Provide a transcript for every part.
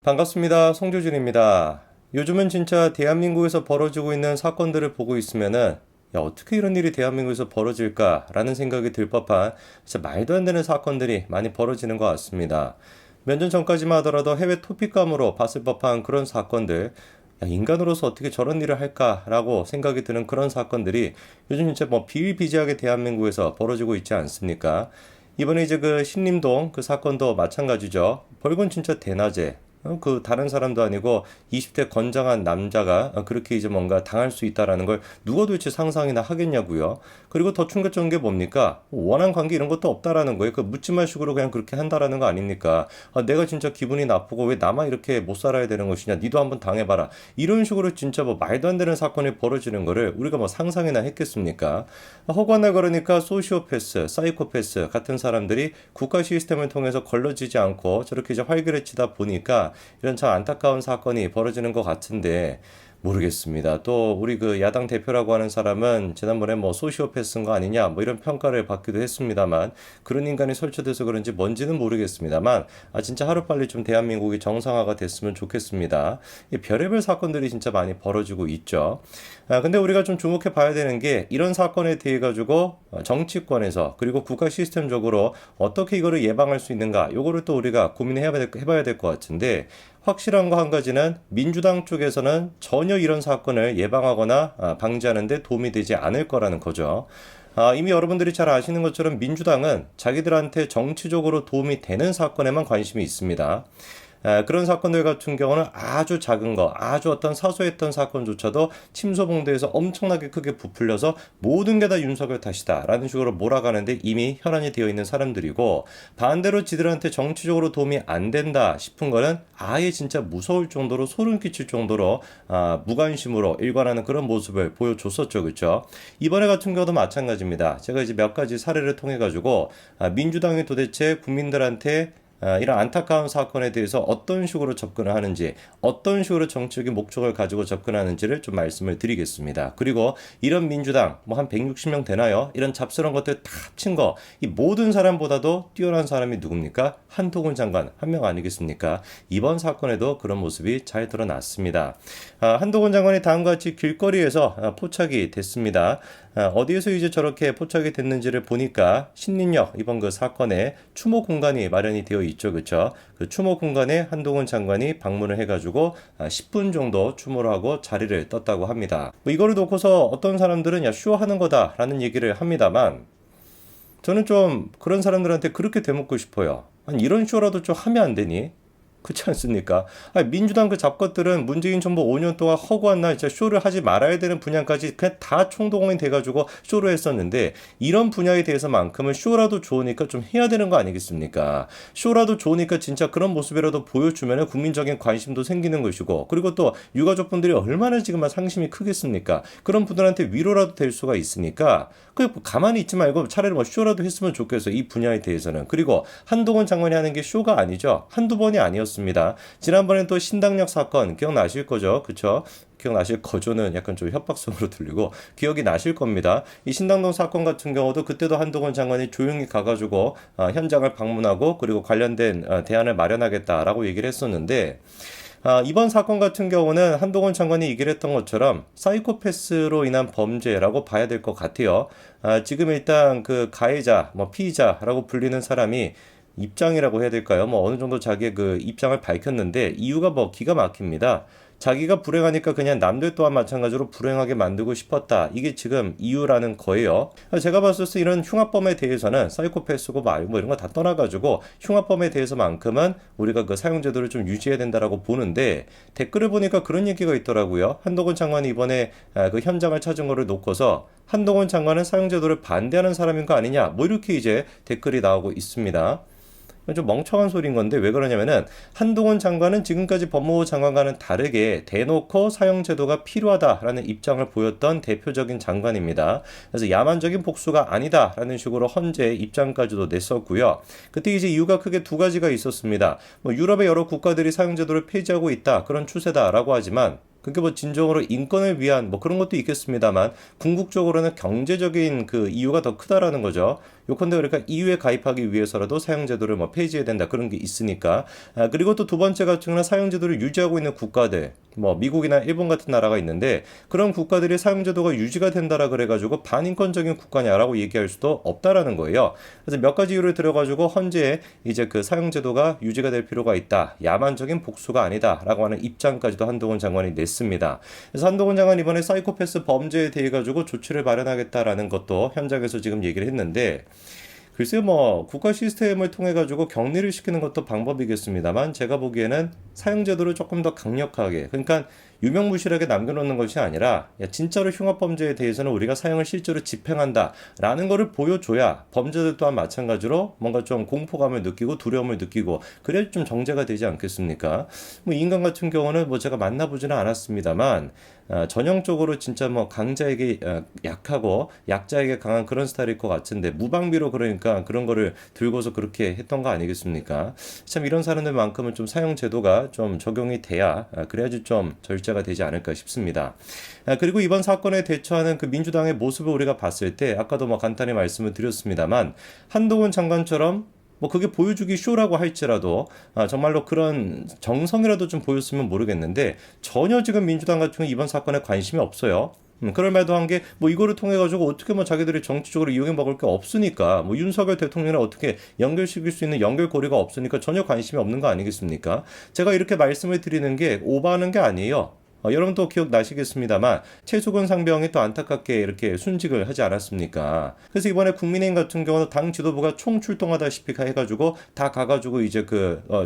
반갑습니다. 송조준입니다. 요즘은 진짜 대한민국에서 벌어지고 있는 사건들을 보고 있으면은 어떻게 이런 일이 대한민국에서 벌어질까라는 생각이 들 법한 진짜 말도 안 되는 사건들이 많이 벌어지는 것 같습니다. 몇 년 전까지만 하더라도 해외 토픽감으로 봤을 법한 그런 사건들, 인간으로서 어떻게 저런 일을 할까라고 생각이 드는 그런 사건들이 요즘 진짜 뭐 비일비재하게 대한민국에서 벌어지고 있지 않습니까? 이번에 이제 그 신림동 그 사건도 마찬가지죠. 벌건 진짜 대낮에 그 다른 사람도 아니고 20대 건장한 남자가 그렇게 이제 뭔가 당할 수 있다라는 걸 누가 도대체 상상이나 하겠냐고요. 그리고 더 충격적인 게 뭡니까? 원한 관계 이런 것도 없다라는 거예요. 그 묻지마 식으로 그냥 그렇게 한다라는 거 아닙니까? 내가 진짜 기분이 나쁘고 왜 나만 이렇게 못 살아야 되는 것이냐? 니도 한번 당해봐라. 이런 식으로 진짜 뭐 말도 안 되는 사건이 벌어지는 거를 우리가 뭐 상상이나 했겠습니까? 허구한날 그러니까 소시오패스, 사이코패스 같은 사람들이 국가 시스템을 통해서 걸러지지 않고 저렇게 이제 활기를 치다 보니까 이런 참 안타까운 사건이 벌어지는 것 같은데 모르겠습니다. 또 우리 그 야당 대표라고 하는 사람은 지난번에 뭐 소시오패스인 거 아니냐 뭐 이런 평가를 받기도 했습니다만 그런 인간이 설치돼서 그런지 뭔지는 모르겠습니다만 진짜 하루빨리 좀 대한민국이 정상화가 됐으면 좋겠습니다. 이 별의별 사건들이 진짜 많이 벌어지고 있죠. 근데 우리가 좀 주목해 봐야 되는 게 이런 사건에 대해 가지고 정치권에서 그리고 국가 시스템적으로 어떻게 이거를 예방할 수 있는가 요거를 또 우리가 해봐야 될 것 같은데 확실한 거 한 가지는 민주당 쪽에서는 전혀 이런 사건을 예방하거나 방지하는 데 도움이 되지 않을 거라는 거죠. 이미 여러분들이 잘 아시는 것처럼 민주당은 자기들한테 정치적으로 도움이 되는 사건에만 관심이 있습니다. 그런 사건들 같은 경우는 아주 작은 거, 아주 어떤 사소했던 사건조차도 침소봉대에서 엄청나게 크게 부풀려서 모든 게 다 윤석열 탓이다라는 식으로 몰아가는데 이미 혈안이 되어 있는 사람들이고 반대로 지들한테 정치적으로 도움이 안 된다 싶은 거는 아예 진짜 무서울 정도로 소름 끼칠 정도로 무관심으로 일관하는 그런 모습을 보여줬었죠, 그렇죠? 이번에 같은 경우도 마찬가지입니다. 제가 이제 몇 가지 사례를 통해 가지고 민주당이 도대체 국민들한테 이런 안타까운 사건에 대해서 어떤 식으로 접근을 하는지, 어떤 식으로 정치적인 목적을 가지고 접근하는지를 좀 말씀을 드리겠습니다. 그리고 이런 민주당, 뭐 한 160명 되나요? 이런 잡스러운 것들 다 합친 거, 이 모든 사람보다도 뛰어난 사람이 누굽니까? 한동훈 장관, 한 명 아니겠습니까? 이번 사건에도 그런 모습이 잘 드러났습니다. 한동훈 장관이 다음과 같이 길거리에서 포착이 됐습니다. 어디에서 이제 저렇게 포착이 됐는지를 보니까 신림역 이번 그 사건에 추모 공간이 마련이 되어 있죠, 그렇죠? 그 추모 공간에 한동훈 장관이 방문을 해가지고 10분 정도 추모를 하고 자리를 떴다고 합니다. 뭐 이거를 놓고서 어떤 사람들은 쇼하는 거다라는 얘기를 합니다만 저는 좀 그런 사람들한테 그렇게 되묻고 싶어요. 아니, 이런 쇼라도 좀 하면 안 되니? 그렇지 않습니까? 민주당 그 잡것들은 문재인 정부 5년 동안 허구한 날 진짜 쇼를 하지 말아야 되는 분야까지 그냥 다 총동원이 돼가지고 쇼를 했었는데 이런 분야에 대해서만큼은 쇼라도 좋으니까 좀 해야 되는 거 아니겠습니까? 쇼라도 좋으니까 진짜 그런 모습이라도 보여주면 국민적인 관심도 생기는 것이고 그리고 또 유가족분들이 얼마나 지금 상심이 크겠습니까? 그런 분들한테 위로라도 될 수가 있으니까 그 가만히 있지 말고 차라리 뭐 쇼라도 했으면 좋겠어 이 분야에 대해서는. 그리고 한동훈 장관이 하는 게 쇼가 아니죠. 한두 번이 아니었습니다. 지난번에 또 신당역 사건 기억나실 거죠, 그쵸? 기억나실 거죠는 약간 좀 협박성으로 들리고 기억이 나실 겁니다. 이 신당동 사건 같은 경우도 그때도 한동훈 장관이 조용히 가가지고 현장을 방문하고 그리고 관련된 대안을 마련하겠다라고 얘기를 했었는데 이번 사건 같은 경우는 한동훈 장관이 얘기를 했던 것처럼 사이코패스로 인한 범죄라고 봐야 될 것 같아요. 지금 일단 그 가해자, 뭐 피의자라고 불리는 사람이 입장이라고 해야 될까요? 뭐 어느 정도 자기의 그 입장을 밝혔는데 이유가 뭐 기가 막힙니다. 자기가 불행하니까 그냥 남들 또한 마찬가지로 불행하게 만들고 싶었다. 이게 지금 이유라는 거예요. 제가 봤을 때 이런 흉악범에 대해서는 사이코패스고 뭐 이런 거 다 떠나가지고 흉악범에 대해서만큼은 우리가 그 사용제도를 좀 유지해야 된다라고 보는데 댓글을 보니까 그런 얘기가 있더라고요. 한동훈 장관이 이번에 그 현장을 찾은 거를 놓고서 한동훈 장관은 사용제도를 반대하는 사람인 거 아니냐. 뭐 이렇게 이제 댓글이 나오고 있습니다. 좀 멍청한 소리인 건데 왜 그러냐면은 한동훈 장관은 지금까지 법무부 장관과는 다르게 대놓고 사형제도가 필요하다라는 입장을 보였던 대표적인 장관입니다. 그래서 야만적인 복수가 아니다라는 식으로 헌재 입장까지도 냈었고요. 그때 이제 이유가 크게 두 가지가 있었습니다. 뭐 유럽의 여러 국가들이 사형제도를 폐지하고 있다 그런 추세다라고 하지만 그게 뭐 진정으로 인권을 위한 뭐 그런 것도 있겠습니다만 궁극적으로는 경제적인 그 이유가 더 크다라는 거죠. 요컨대 그러니까 EU에 가입하기 위해서라도 사형제도를 뭐 폐지해야 된다 그런 게 있으니까. 그리고 또 두 번째 같은 경우는 사형제도를 유지하고 있는 국가들 뭐 미국이나 일본 같은 나라가 있는데 그런 국가들이 사형제도가 유지가 된다라 그래가지고 반인권적인 국가냐라고 얘기할 수도 없다라는 거예요. 그래서 몇 가지 이유를 들어가지고 헌재에 이제 그 사형제도가 유지가 될 필요가 있다. 야만적인 복수가 아니다라고 하는 입장까지도 한동훈 장관이 냈습니다. 그래서 한동훈 장관 이번에 사이코패스 범죄에 대해 가지고 조치를 마련하겠다라는 것도 현장에서 지금 얘기를 했는데 글쎄요, 뭐 국가 시스템을 통해 가지고 격리를 시키는 것도 방법이겠습니다만 제가 보기에는 사형제도를 조금 더 강력하게 그러니까 유명무실하게 남겨놓는 것이 아니라 야, 진짜로 흉악범죄에 대해서는 우리가 사형을 실제로 집행한다라는 것을 보여줘야 범죄들 또한 마찬가지로 뭔가 좀 공포감을 느끼고 두려움을 느끼고 그래야 좀 정제가 되지 않겠습니까? 뭐 인간 같은 경우는 뭐 제가 만나보지는 않았습니다만 전형적으로 진짜 뭐 강자에게 약하고 약자에게 강한 그런 스타일일 것 같은데 무방비로 그러니까 그런 거를 들고서 그렇게 했던 거 아니겠습니까? 참 이런 사람들만큼은 좀 사형 제도가 좀 적용이 돼야 그래야지 좀 절제가 되지 않을까 싶습니다. 그리고 이번 사건에 대처하는 그 민주당의 모습을 우리가 봤을 때 아까도 뭐 간단히 말씀을 드렸습니다만 한동훈 장관처럼 뭐 그게 보여주기 쇼라고 할지라도 정말로 그런 정성이라도 좀 보였으면 모르겠는데 전혀 지금 민주당 같은 경우 이번 사건에 관심이 없어요. 그럴 말도 한 게 뭐 이거를 통해 가지고 어떻게 뭐 자기들이 정치적으로 이용해 먹을 게 없으니까 뭐 윤석열 대통령을 어떻게 연결시킬 수 있는 연결고리가 없으니까 전혀 관심이 없는 거 아니겠습니까? 제가 이렇게 말씀을 드리는 게 오버하는 게 아니에요. 여러분도 기억나시겠습니다만 최수근 상병이 또 안타깝게 이렇게 순직을 하지 않았습니까? 그래서 이번에 국민의힘 같은 경우는 당 지도부가 총 출동하다시피 해가지고 다 가가지고 이제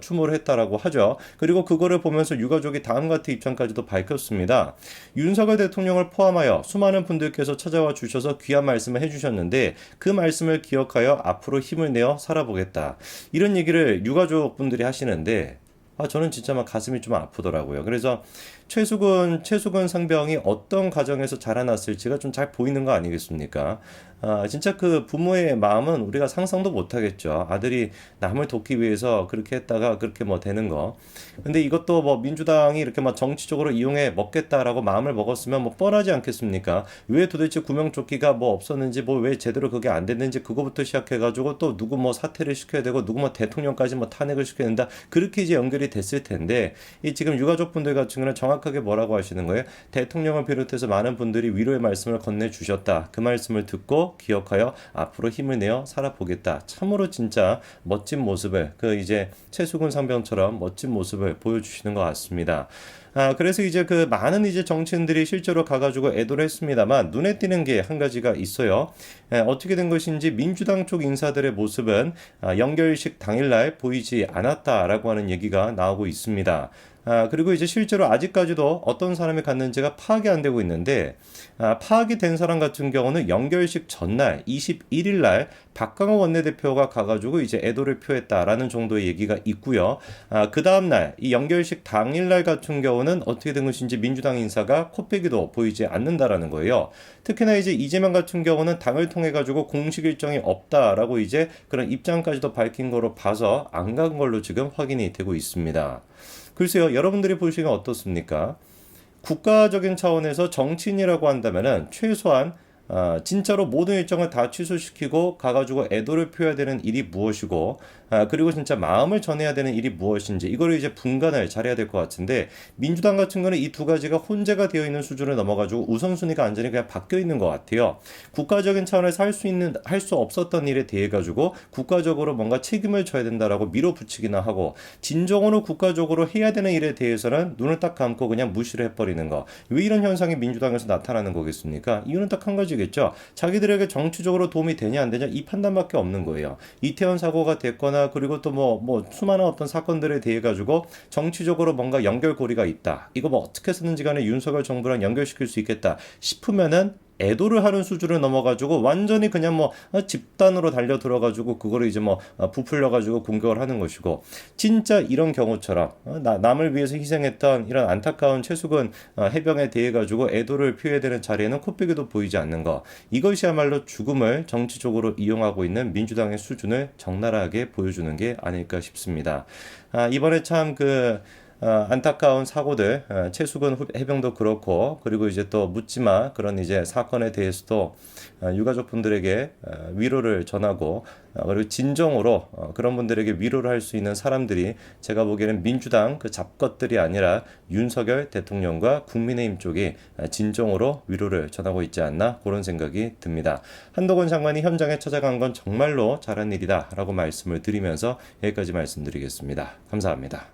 추모를 했다라고 하죠. 그리고 그거를 보면서 유가족이 다음 같은 입장까지도 밝혔습니다. 윤석열 대통령을 포함하여 수많은 분들께서 찾아와 주셔서 귀한 말씀을 해주셨는데 그 말씀을 기억하여 앞으로 힘을 내어 살아보겠다. 이런 얘기를 유가족 분들이 하시는데 저는 진짜 막 가슴이 좀 아프더라고요. 그래서 최수근 상병이 어떤 가정에서 자라났을지가 좀 잘 보이는 거 아니겠습니까? 진짜 그 부모의 마음은 우리가 상상도 못 하겠죠. 아들이 남을 돕기 위해서 그렇게 했다가 그렇게 뭐 되는 거. 근데 이것도 뭐 민주당이 이렇게 막 정치적으로 이용해 먹겠다라고 마음을 먹었으면 뭐 뻔하지 않겠습니까? 왜 도대체 구명조끼가 뭐 없었는지 뭐 왜 제대로 그게 안 됐는지 그거부터 시작해가지고 또 누구 뭐 사퇴를 시켜야 되고 누구 뭐 대통령까지 뭐 탄핵을 시켜야 된다. 그렇게 이제 연결이 됐을 텐데 이 지금 유가족분들 같은 경우는 정확하게 뭐라고 하시는 거예요? 대통령을 비롯해서 많은 분들이 위로의 말씀을 건네주셨다. 그 말씀을 듣고 기억하여 앞으로 힘을 내어 살아보겠다. 참으로 진짜 멋진 모습을 이제 최수근 상병처럼 멋진 모습을 보여주시는 것 같습니다. 그래서 이제 그 많은 이제 정치인들이 실제로 가가지고 애도를 했습니다만 눈에 띄는 게 한 가지가 있어요. 어떻게 된 것인지 민주당 쪽 인사들의 모습은 연결식 당일날 보이지 않았다라고 하는 얘기가 나오고 있습니다. 그리고 이제 실제로 아직까지도 어떤 사람이 갔는지가 파악이 안 되고 있는데, 파악이 된 사람 같은 경우는 연결식 전날, 21일 날, 박강호 원내대표가 가가지고 이제 애도를 표했다라는 정도의 얘기가 있고요. 그 다음날, 이 연결식 당일날 같은 경우는 어떻게 된 것인지 민주당 인사가 코빼기도 보이지 않는다라는 거예요. 특히나 이제 이재명 같은 경우는 당을 통해가지고 공식 일정이 없다라고 이제 그런 입장까지도 밝힌 거로 봐서 안 간 걸로 지금 확인이 되고 있습니다. 글쎄요, 여러분들이 보시기엔 어떻습니까? 국가적인 차원에서 정치인이라고 한다면은 최소한 진짜로 모든 일정을 다 취소시키고 가가지고 애도를 표해야 되는 일이 무엇이고 그리고 진짜 마음을 전해야 되는 일이 무엇인지 이거를 이제 분간을 잘해야 될 것 같은데 민주당 같은 거는 이 두 가지가 혼재가 되어 있는 수준을 넘어가지고 우선순위가 완전히 그냥 바뀌어 있는 것 같아요. 국가적인 차원에서 할 수 없었던 일에 대해 가지고 국가적으로 뭔가 책임을 져야 된다라고 밀어붙이기나 하고 진정으로 국가적으로 해야 되는 일에 대해서는 눈을 딱 감고 그냥 무시를 해버리는 거. 왜 이런 현상이 민주당에서 나타나는 거겠습니까? 이유는 딱 한 가지겠죠. 자기들에게 정치적으로 도움이 되냐 안 되냐 이 판단밖에 없는 거예요. 이태원 사고가 됐거나 그리고 또 뭐 수많은 어떤 사건들에 대해 가지고 정치적으로 뭔가 연결고리가 있다. 이거 뭐 어떻게 쓰는지 간에 윤석열 정부랑 연결시킬 수 있겠다 싶으면은 애도를 하는 수준을 넘어가지고 완전히 그냥 뭐 집단으로 달려 들어가지고 그거를 이제 뭐 부풀려가지고 공격을 하는 것이고 진짜 이런 경우처럼 남을 위해서 희생했던 이런 안타까운 최수근 해병에 대해 가지고 애도를 표해야 되는 자리에는 코빼기도 보이지 않는 거 이것이야말로 죽음을 정치적으로 이용하고 있는 민주당의 수준을 적나라하게 보여주는 게 아닐까 싶습니다. 이번에 참 안타까운 사고들, 최수근 해병도 그렇고, 그리고 이제 또 묻지마 그런 이제 사건에 대해서도 유가족분들에게 위로를 전하고, 그리고 진정으로 그런 분들에게 위로를 할 수 있는 사람들이 제가 보기에는 민주당 그 잡것들이 아니라 윤석열 대통령과 국민의힘 쪽이 진정으로 위로를 전하고 있지 않나 그런 생각이 듭니다. 한동훈 장관이 현장에 찾아간 건 정말로 잘한 일이다라고 말씀을 드리면서 여기까지 말씀드리겠습니다. 감사합니다.